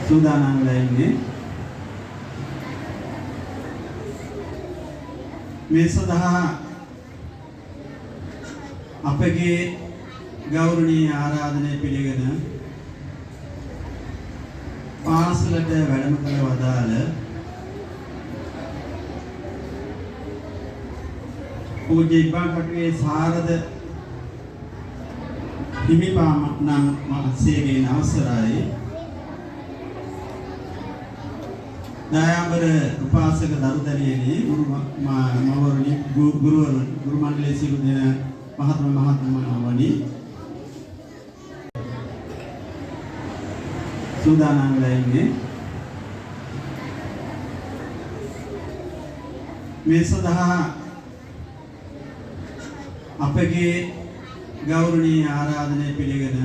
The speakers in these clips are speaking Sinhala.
සූදානම් වෙලා ඉන්නේ. මේ සඳහා අපගේ ගෞරවනීය ආරාධනය පිළිගෙන පාසලට වැඩම කළ වදාළ පූජ්‍ය ඉබ්බන්කටුවේ සාරද හිමිපාම නම් මහත්සේගේ අවසරයි දයාබර උපාසක දරුදරියනි මවරුනි ගුරු මණ්ඩලයේ සියලු දෙනා මහත්මයාණනි සූදානම් වෙලා ඉන්නේ. මේ සඳහා අපගේ ගෞරවනීය ආරාධනය පිළිගෙන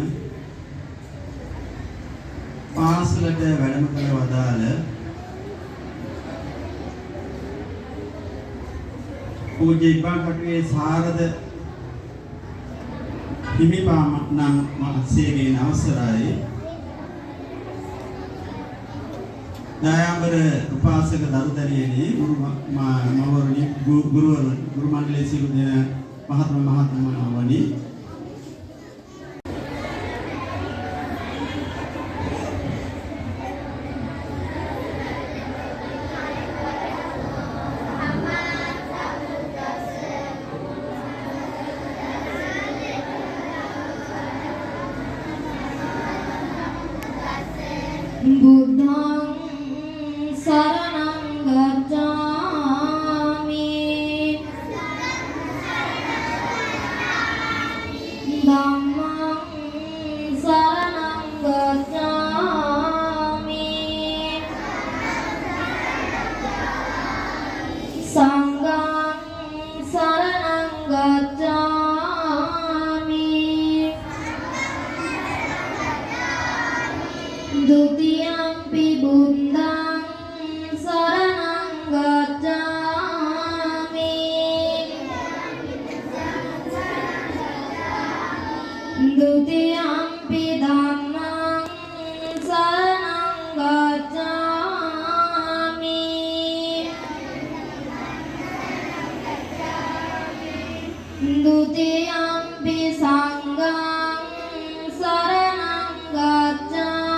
පාසලට වැඩම කළ වදාළ පූජ්‍ය ඉබ්බන්කටුවේ සාරද හිමිපාම නම් මහත්සේගේ අවසරයි දයාබර උපාසක දරුදරියනි මවරුනි ගුරු මණ්ඩලයේ සියලු දෙනා මහත්මයාණනි බුද්ධං සරණං ගච්ඡාමි ධම්මං සරණං ගච්ඡාමි සංඝං සරණං ගච්ඡාමි ဒုတိယံ පි බුද්ධං සරණං ගච්ඡාමි ဒုတိယံ පි ධම්මං සරණං ගච්ඡාමි ဒုတိယံ පි සංඝං සරණං ගච්ඡාමි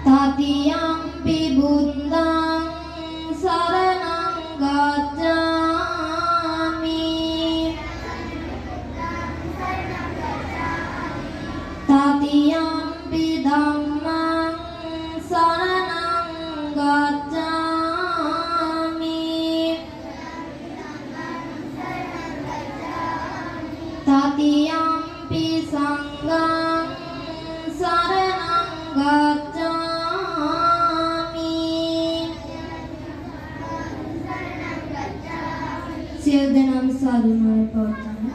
තතියම්පි බුද්ධං සරණං ගච්ඡාමි තතියම්පි ධම්මං සරණං ගච්ඡාමි තතියම්පි සංඝං සරණං ගච්ඡාමි සියලු දෙනාම සාදුනාය පවත්වන්න.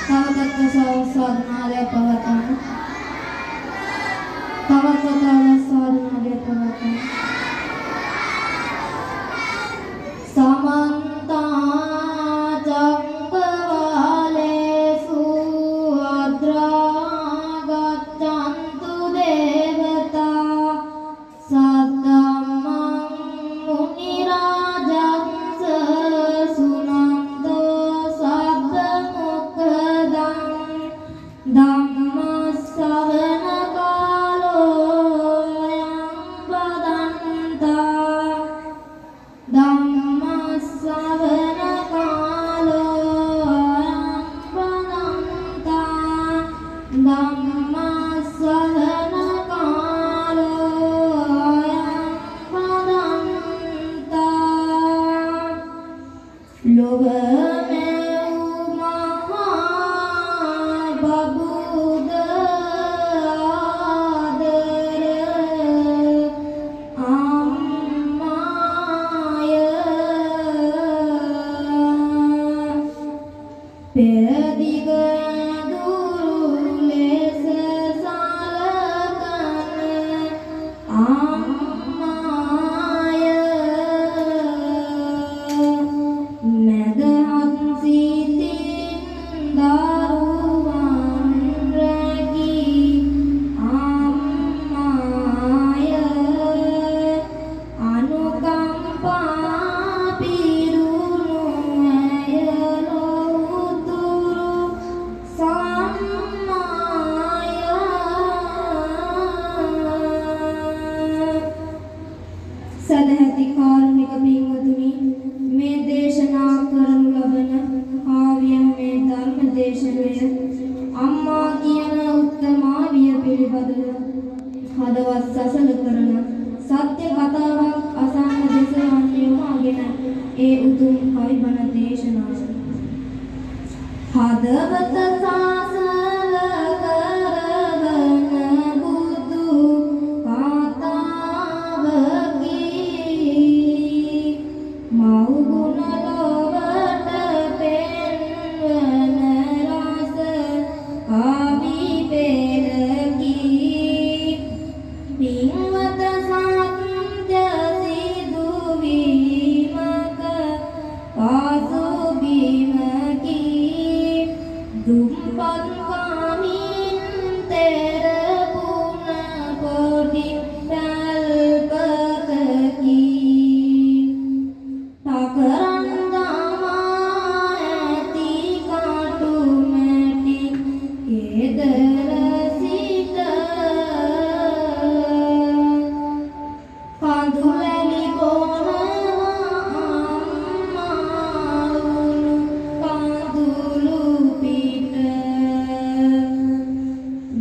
තවතත් සාදුනාය පවත්වන්න. තවත් සාදුනාය පවත්වන්න. සමන්ත චක්කවාලේසු අද්‍රා ගච්ඡන්තු දේවතා සද්දම්මං මුනි රාජස්ස සුනන්තෝ සබ්බ මොක්ඛදං ධම්ම ශ්‍රවණ කාලෝ අයං බදන්තා ධම්ම ශ්‍රවණ කාලෝ අයං බදන්තා ධම්ම ශ්‍රවණ කාලෝ අයං බදන්තා ලොව මෙව් මහා බබුද ආදර අම්මාය පෙරදිග දුරු ලෙස සලකන අම්මාය මැදහත් දේශනා කරනු ලබන කාව්‍යමය ධර්ම දේශනය අම්මා කියන උත්තමාවිය පිළිබඳව හදවත් සසල කරන සත්‍ය කතාවක් අසන්න දෙසවන් යොමාගෙන ඒ උතුම් කවි බණ දේශනාව හදවත සාසල කරවන බුදු කතාවකි මව්ගුණ ලොවට පෙන්වන රස කවි පෙරකි පින්වත සත්‍ය සිදුවීමක පාසුබිමකි දුම්පත් කාමින් තෙරපුන පොඩි පැල්පතකි ටකරන් දමා ඇති කටු මැටි ගෙදර සිට කඳුලැලි බොනවා අම්මාවුණු කඳුළු පිට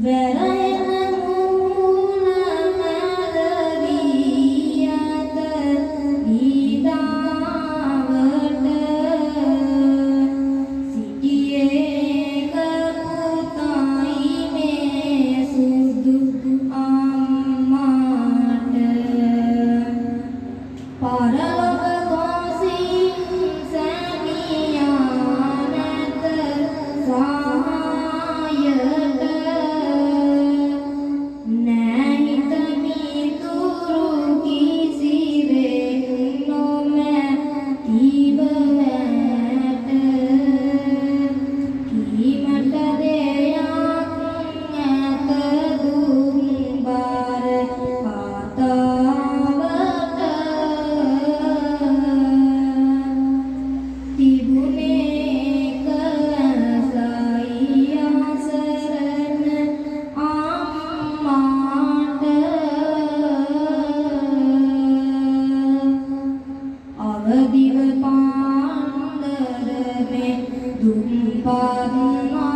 වැරෙන මූණ මැරවී ඇත ඊදාවට සිටියේ කපුතයි මේ සුදු අම්මාට පරලොව ගොසින් සැමියා නැත සායයට නැහිත මිතුරු කිසිවෙක් නොමැතිව ඇත කීමට දෙයක් ඇත දුම්බර කතාවට තිබුණේ කලසයි ආසරණ අම්මාට අවදිව පාන්දර මේ දුම්පත් අම්මා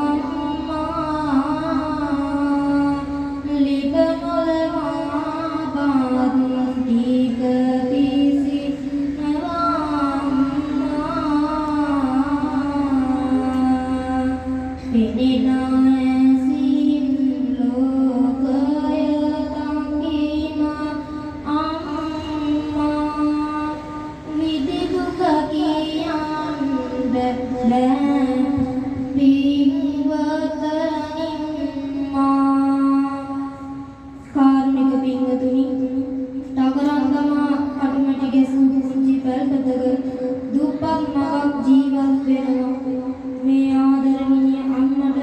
ලිප නොලවා ටික කාරුණික පින්වතුනි ටකරන් දමා කටුමැටි ගැසූ පුංචි පැල්පතක දුප්පත් මවක් ජීවත් වෙනවා මේ ආදරණීය අම්මට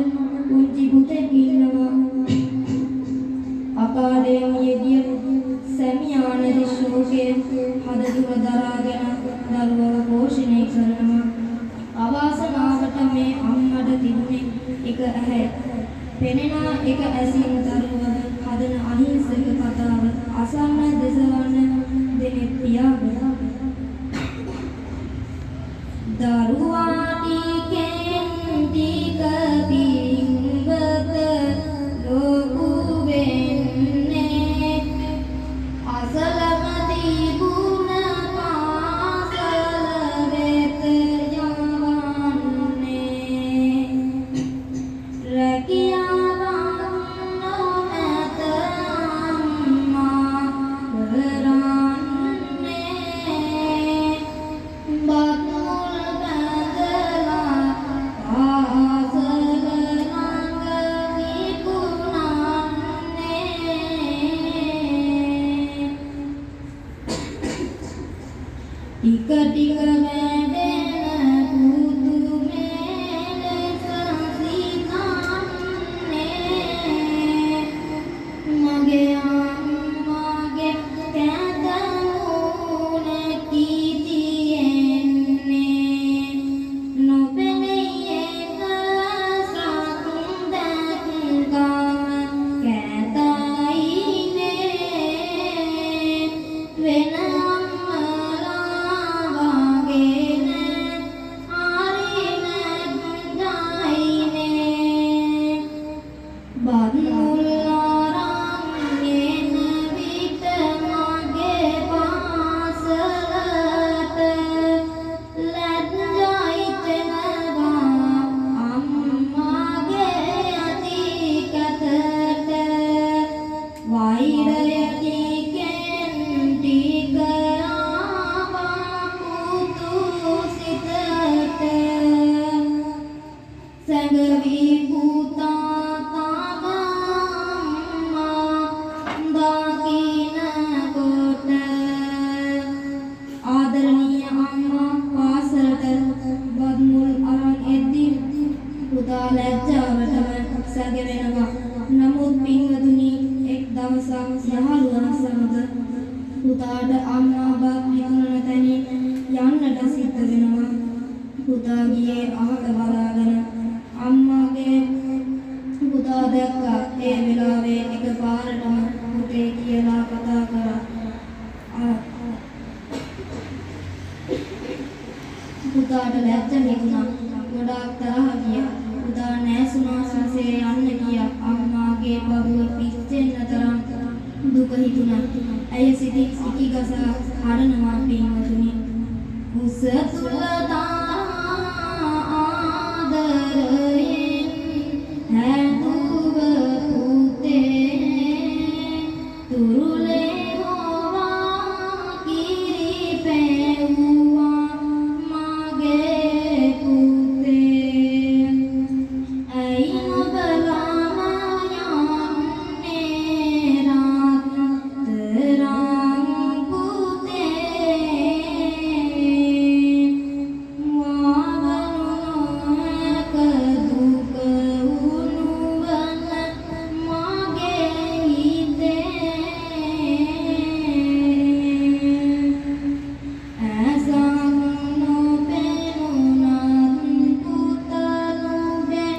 පුංචි පුතෙක් ඉන්නවා අපාදයෙන් යෙදිය සැමියාන ශෝකයේ හදදුර දරාගෙන දරුවව පෝෂණය කරනවා අවාසනාවට මේ අම්මට තිබුණේ එක ඇහැ පෙනෙන එක ඇසින් දරුවව හදන අහිංසක කතාව අසන්න දෙසවන්න දෙනෙක් පියාගෙන දරුවා ටිකෙන් ටික පින්වත ලොකු වෙන්නේ අසලම තිබුණ පාසල වෙත යවන්නේ රැකියාවක් නොමැත අම්මා කරන්නේ බත් මුල් පුතා ගියේ අහක බලාගෙන අම්මාගේ පුතා දැක්කා ඒ වෙලාවේ එකපාරටම පුතේ කියලා කතා කරා පුතාට ලැජ්ජ හිතුණා ගොඩාක් තරහ ගියා පුතා නෑසුනාසුසේ යන්න ගියා අම්මාගේ බබුව පිච්චෙන්න තරම් දුක හිතුණා ඇය සිතින් සිකිගසා හඬනවා පින්වතුනි උස තුල ආදරයෙන් හැදුව පුතේ තුරුලේ හොවා කිරි පෙව්වා මගේ පුතේ ඇයි නොබලාම යන්නේ රාත්තරන් පුතේ වාවනුනක දුක උනුවන මගේ හිතේ ඇසක් නොපෙනුනත් පුතනුගේ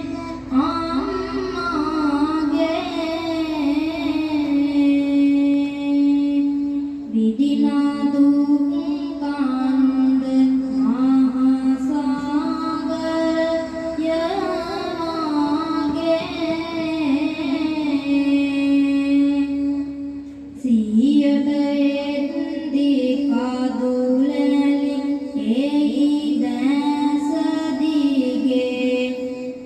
අම්මාගේ විදිනා දුක් කන්ද මහසාගරය මාගේ සියයට එද්දී කඳුලැලි එයි දැස දිගේ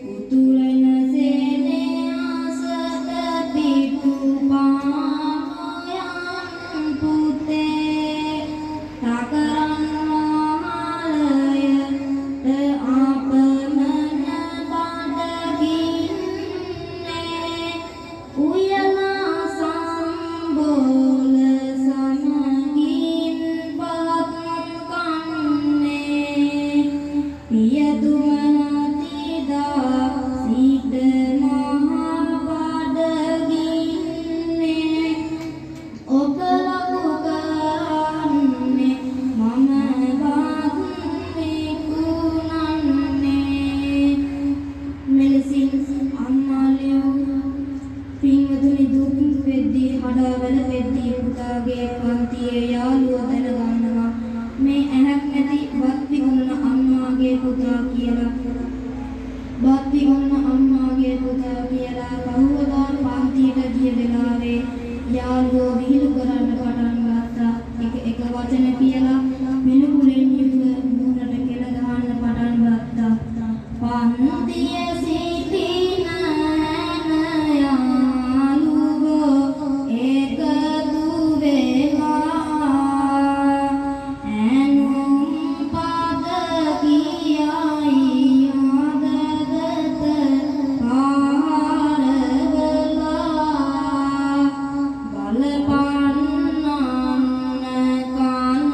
උතුරන සෙනේ අසත පිටුපායන් පුතේ තකරන් මහලයට අපමණ බඩගින්නේ උයලා සම්බෝල සමගින් බත් කන්නේ පියදුමනතිදා සිට මහා බඩගින්නේ ඔබ ලබු කරන්නේ මම බත් විකුණන්නේ මෙලෙසින් අම්මාලියෝ පින්වතුනි දුක් වෙද්දී හඩවැල වෙද්දී පුතාගේ පන්තියේ යාළුවෝ දැනගන්නවා මේ ඇහක් නැති බත් විකුණන අම්මාගේ පුතා කියලා බත් විකුණන අම්මාගේ පුතා කියලා කවුරුදා පන්තියට ගිය වෙලාවේ යාළුවෝ විහිළු කරන්න පටන් ගත්තා එක වචන කියලා මිනුපුරෙන් යුතුව මුහුණට කෙල ගහන්න පටන් ගත්තා පන්තිය සිටින යාළුවෝ එකතු වෙලා ඇනුම් පද කියයි ආදගත පාරවලා බලපන්නන්න කන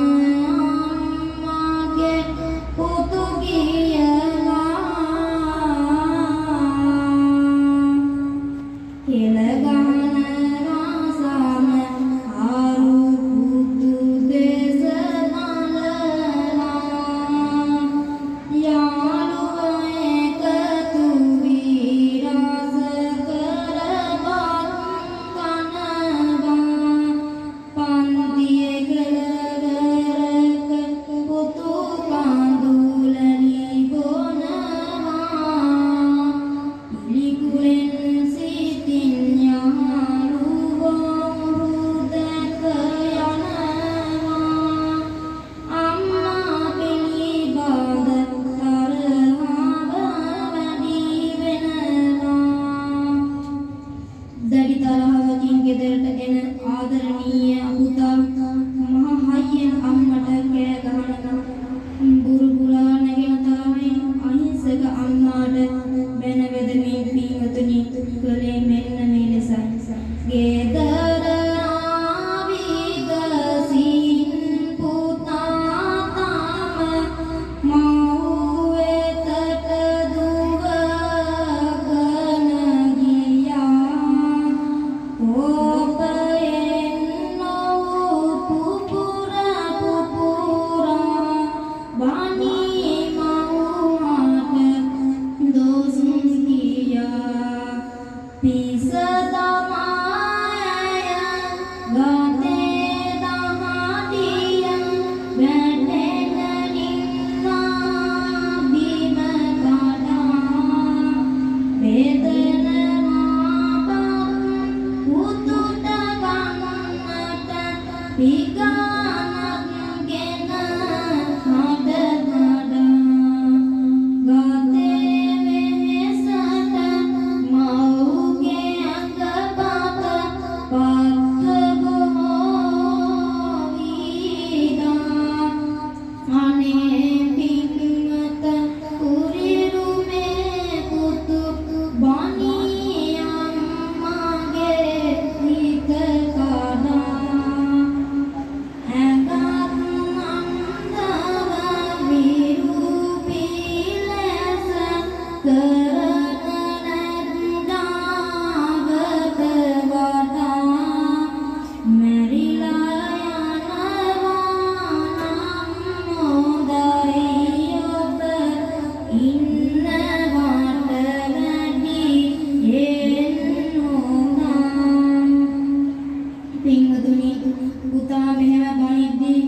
පුතා මෙහෙම බණිද්දී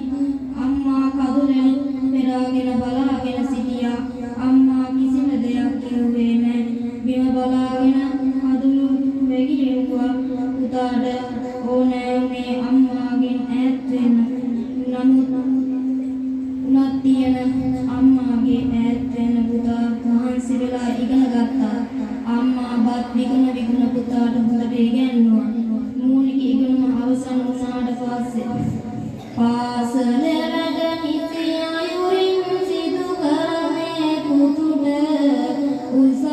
අම්මා කඳුලෙන් පෙරාගෙන බලාගෙන සිටියා. අම්මා කිසිම දෙයක් කිව්වේ නැහැ. බිම බලාගෙන කඳුළු වැగిරෙව්වා. පුතාට ඕනෑ වුණේ අම්මාගෙන් ඈත් වෙන්න. නමුත් උනත් තියෙන අම්මාගේ ඈත් වෙන්න පුතා මහන්සි වෙලා ඉගෙන ගත්තා. අම්මා බත් විකුණ පුතාට හොඳට ඉගෙනුවා. මූලික ඉගෙනුම අවසන් වුණාට පස්සේ පාසලේ වැඩ නිසි අයුරින් සිදු කරන්නේ පුතුට උසස්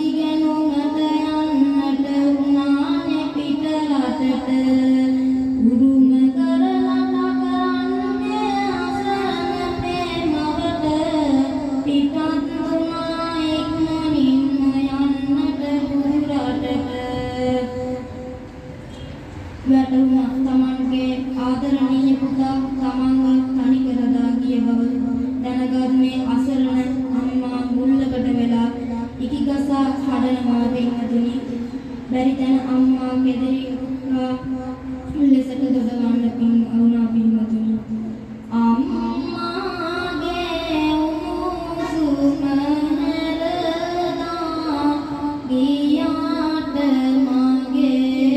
ඉගෙනුමට යන්නට උනානේ පිට රටට. උරුම කරලා කරන්නේ අසරණ ප්‍රේමවට පිටත් වුණා ඉක්මනින්ම යන්නට පුරටට. වැටුණා තමන්ගේ ආදරණීය පුතා තමන්ව තනි කරලා ගිය බව දැනගත් මේ අසරණ අම්මා මුල්ලකට වෙලා ඉකිගසා හඬනවා පින්වතුනි. බැරි තැන අම්මා කෙදෙරිලා ලෙසට දොඩවන්න වුණා පින්වතුනි. අම්මාගේ උණුසුම හැරදා ගියාට මගේ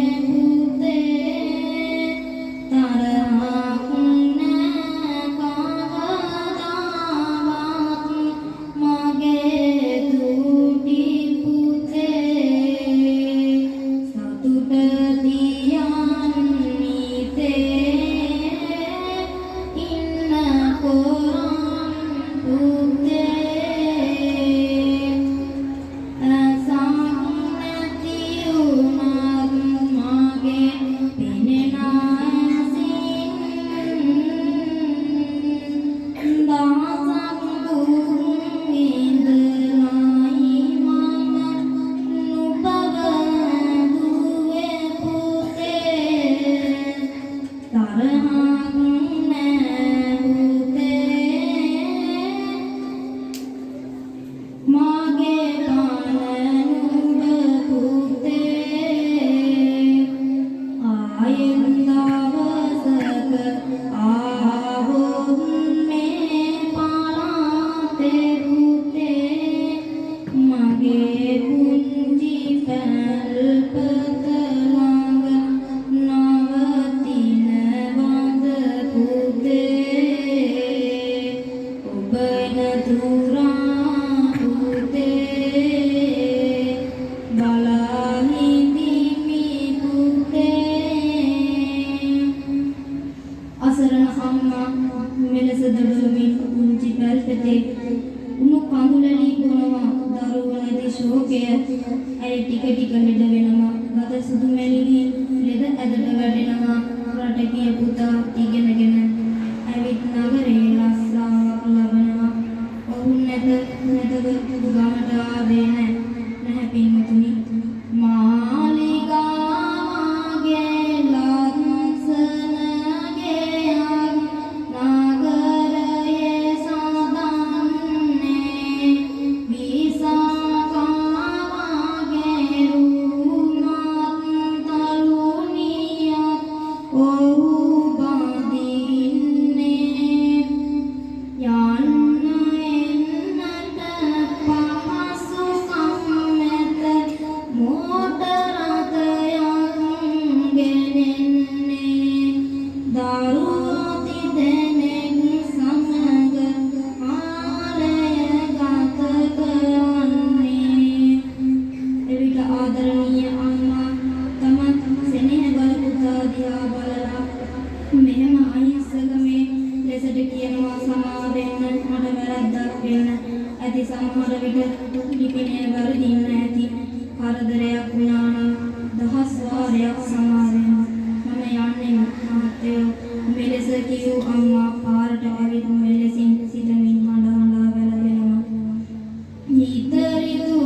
අසරණ අම්මා මෙලෙස දඩුවමින් පුංචි පැල්පතේ උණු කඳුලලි බොනවා. දරුවෝ නැති ශෝකය ඇයි ටික ටික ලෙඩ වෙනවා. ගත සුදු මැලිවි ලෙඩ ඇදට වැටෙනවා. රට ගිය පුතා ඉගෙනගෙන ඇවිත් නගරේ රස්සාවක් ලබනවා. ඔහු නැතද ගමට ආවේ නැහැ පින්වතුනි. මාලිගාගේ ලස්සන ගෙයක් නගරයේ සඳන්නේ විසාකාගේ රුමත් තලුනියක් ඔහු බඳින්නේ. යන්න එන්නට පහසුකම් නැත මෝටර රථයක් ගෙනෙන්නේ. දරුවෝ තිදෙනෙක් සමග කාලය ගත කරන්නේ. එවිට ආදරණීය අම්මා තම සෙනෙහබර පුතා දිහා බලලා මෙහෙම අහිංසකමේ ලෙසට කියනවා. සමා වෙන්න මට වැරද්දක් වෙන්න ඇති. සමහර විට ලිපිනේ වරදින්න ඇති. කරදරයක් වුණා නම් දහස් වාරයක් සමා වෙන්න. මම යන්නේ මහත්තයෝ. මෙලෙස කියූ අම්මා පාරට ඇවිත් මෙලෙසින් සිතමින් හඬ හඬා වැළපෙනවා. හිතරිතු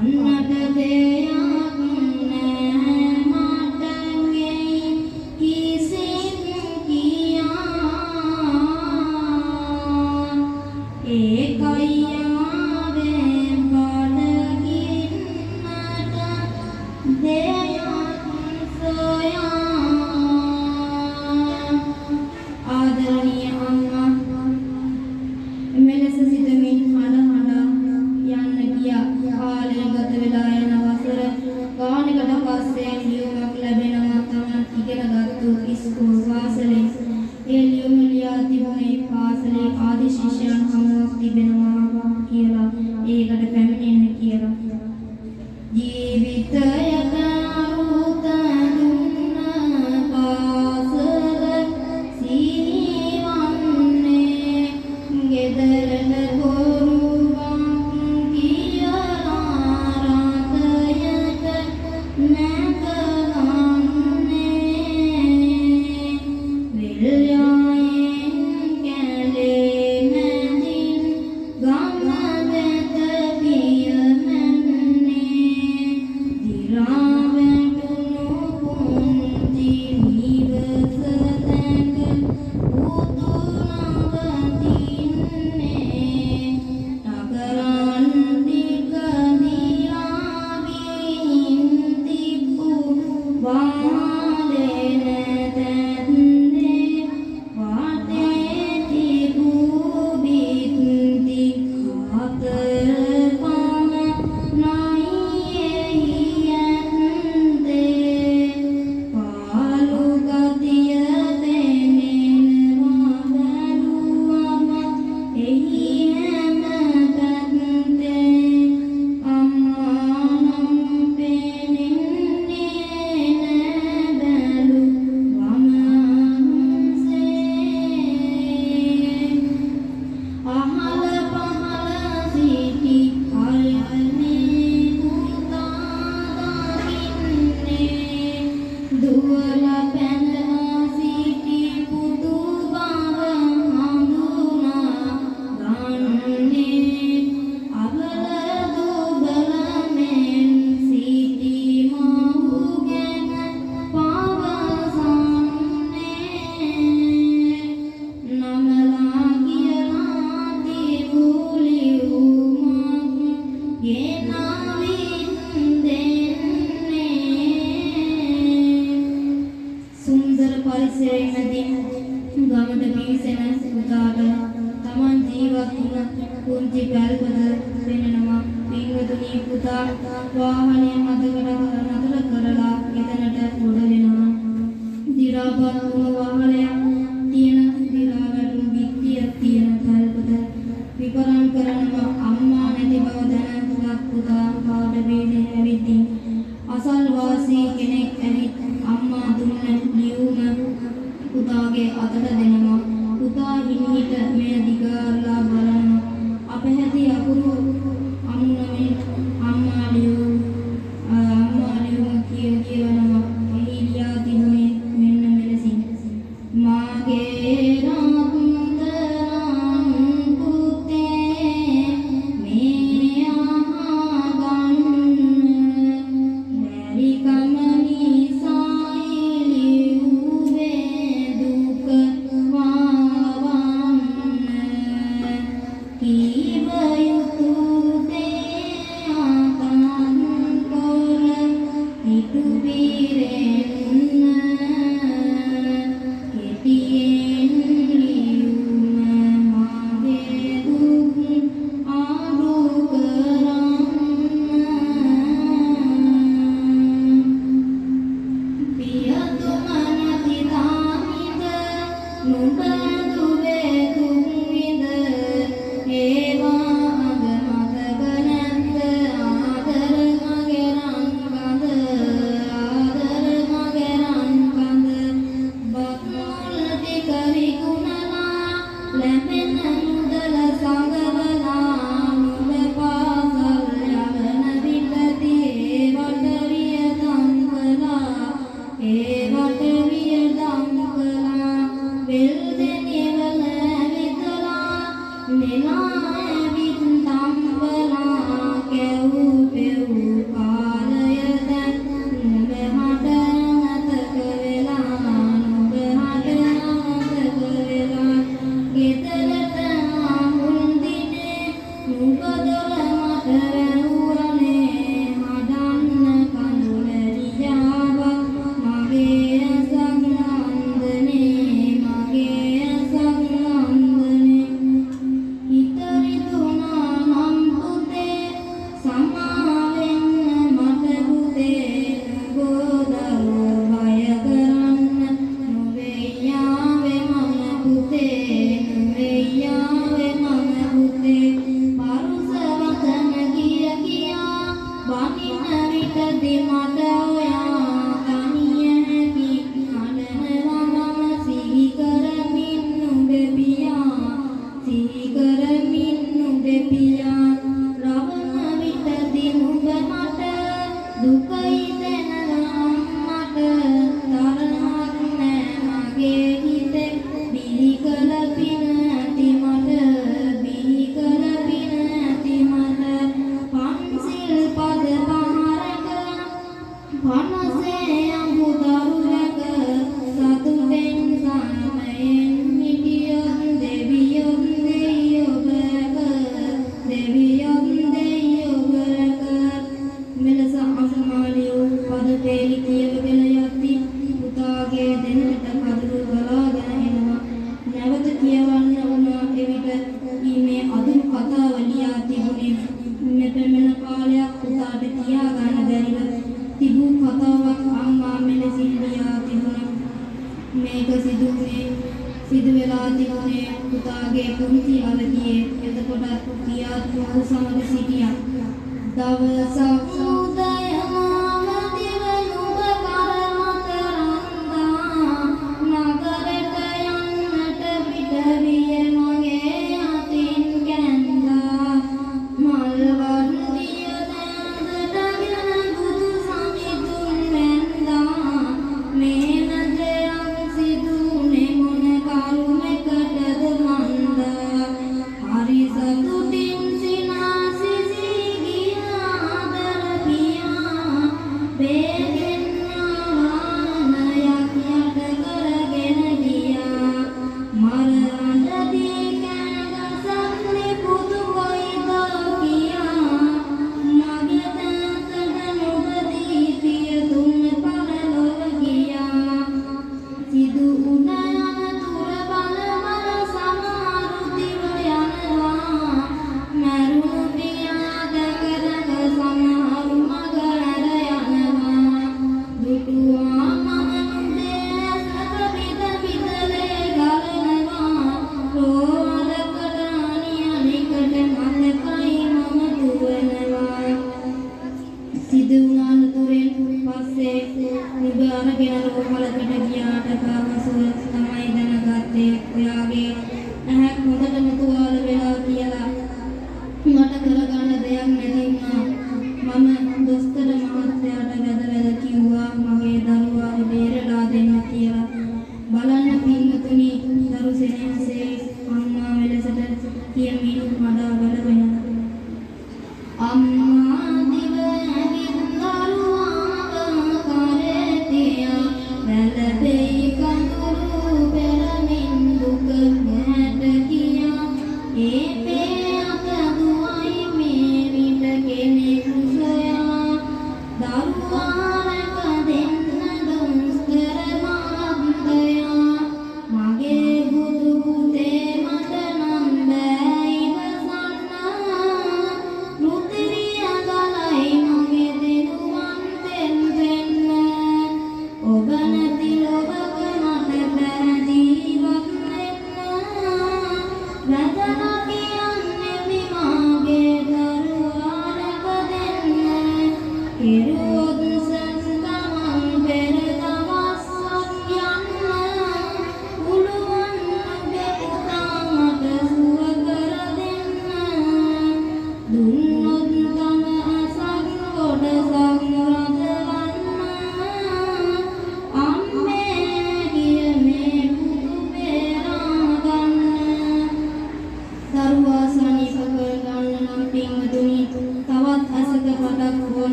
කන්නට දෙයක් නෑ මට ගෙයි කිසිත් කියා ඒකයි ආවේ බඩගින්නට දෙයක් සොයා ආදරණීය අම්මා මෙලෙස සිතමින් හඬ යන්න ගියා. කාලය ගත වෙලා යන වසර ගානකට පස්සේ ලියුමක් ලැබෙනවා තමන් ඉගෙනගත්තු ඉස්කෝල වාසලේ. ඒ ලියුම ලියා තිබුණේ පාසලේ ආදි ශිෂ්‍යයන් හමුවක් තිබෙනවා කියලා. ඒකට පැමිණෙන්න කියලා. ජීවිතයක අරුත දුන්න පාසල සීවන්නේ ගෙදරට බොරුවක් කියලා රාතයට නැගගන්නේ විල්යායෙන් කැලේ මැදින් ගම වෙත පියමන්නේ දිරාවැටුණු පුංචි නිවස තැඟ උතුරවතින්නේ නගරන් දිග දිලාවින් තිබ්බු වාදෙන තැන්නේ වාතේ තිබු බිත්ති හතර පමණයි ඇත්තේ පාලු ගතිය දෙනෙනවා බැලුවම එහි හැම පැත්තේ අම්මා නම් පෙනෙන්නේ නෑ බැලුවම අහල පහල සිටි අල්මේ පුතා දකින්නේ දුවල පැනලා සිටි පුතු බව හඳුනා ගන්නේ අබල දුබල මෙන් සිටි මහු ගැන පවසන්නේ නමලා කියලා තිබුලිවුමක් ගෙනාවින් දෙන්නේ සුන්දර පරිසරයේ මැදින් ගමට පිවිසෙන පුතාට තමන් ජීවත් වුණ පුංචි පැල්පත පෙනෙනවා. පින්වතුනි පුතා වාහනය නතර කරලා එතනට ගොඩ වෙනවා. දිරාපත් වුණ වාහනයක් තියෙන දිරාවැටුණු බිත්තියක් තියෙන පැල්පත විපරම් කරනවා. අම්මා නැති බව දැනගත් පුතා කාට වේදේ ඇවිත්ින් අසල්වාසී කෙනෙක් ඇවිත් අම්මා දුන්න ලියුම පුතාගේ අතට දෙනවා. පුතා හිමිහිට මෙය දිගාරලා බලනවා. අපහැති අකුරු අමුණමින් අම්මා ලියුම කියවනවා. එහි ලියා තිබුණේ මෙන්න මෙලෙසින් මාගේ රත්තරන් පුතේ මේ අහගන්න බැරි කම නිසායි ලියුවේ දුක වවන්න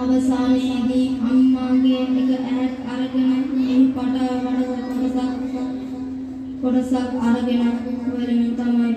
අවසානයේදී අම්මාගේ එක ඇහක් අරගෙන මෙහි කොටසක් අරගෙන වලින් තමයි